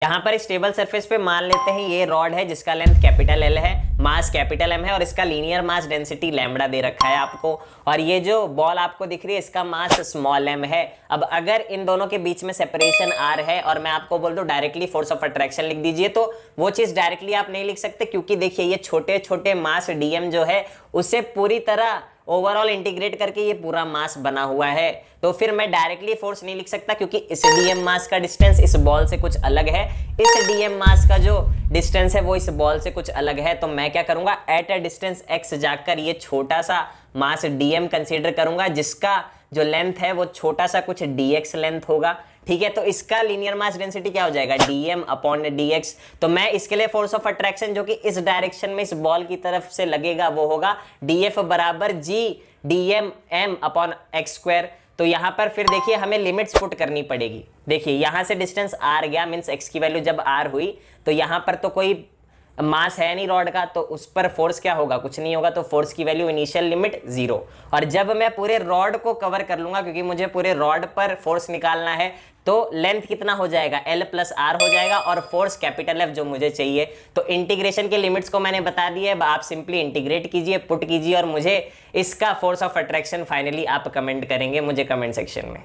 यहाँ पर stable surface पे मान लेते हैं ये रॉड है जिसका लेंथ कैपिटल एल है, मास कैपिटल एम है और इसका लीनियर मास डेंसिटी लैम्बडा दे रखा है आपको, और ये जो बॉल आपको दिख रही है इसका मास स्मॉल एम है। अब अगर इन दोनों के बीच में सेपरेशन आर है और मैं आपको बोल दूं डायरेक्टली फोर्स ऑफ अट्रैक्शन लिख दीजिए, तो वो चीज डायरेक्टली आप नहीं लिख सकते, क्योंकि देखिए ये छोटे छोटे मास डीएम जो है उससे पूरी तरह ओवरऑल इंटीग्रेट करके ये पूरा मास बना हुआ है। तो फिर मैं डायरेक्टली फोर्स नहीं लिख सकता क्योंकि इस डीएम मास का डिस्टेंस इस बॉल से कुछ अलग है, इस डीएम मास का जो डिस्टेंस है वो इस बॉल से कुछ अलग है। तो मैं क्या करूंगा, एट अ डिस्टेंस x जाकर ये छोटा सा मास डीएम कंसीडर करूंगा जिसका जो लेंथ है वो छोटा सा कुछ dx लेंथ होगा, ठीक है। तो इसका लीनियर मास डेंसिटी क्या हो जाएगा, dm अपॉन dx। तो मैं इसके लिए फोर्स ऑफ अट्रैक्शन जो कि इस डायरेक्शन में इस बॉल की तरफ से लगेगा वो होगा df बराबर g dm m upon x square. तो यहां पर फिर देखिए हमें लिमिट्स पुट करनी पड़ेगी। देखिए यहां से डिस्टेंस r गया, मींस x की वैल्यू जब r हुई तो यहां पर तो कोई मास है नहीं रॉड का, तो उस पर फोर्स क्या होगा, कुछ नहीं होगा। तो फोर्स की वैल्यू इनिशियल लिमिट 0। और जब मैं पूरे रॉड को कवर कर लूंगा, क्योंकि मुझे पूरे रॉड पर फोर्स निकालना है, तो लेंथ कितना हो जाएगा, L प्लस R हो जाएगा और फोर्स कैपिटल F जो मुझे चाहिए। तो इंटीग्रेशन के लिमिट्स को मैंने बता दिया है, आप सिंपली इंटीग्रेट कीजिए, पुट कीजिए और मुझे इसका फोर्स ऑफ अट्रैक्शन फाइनली आप कमेंट करेंगे मुझे कमेंट सेक्शन में।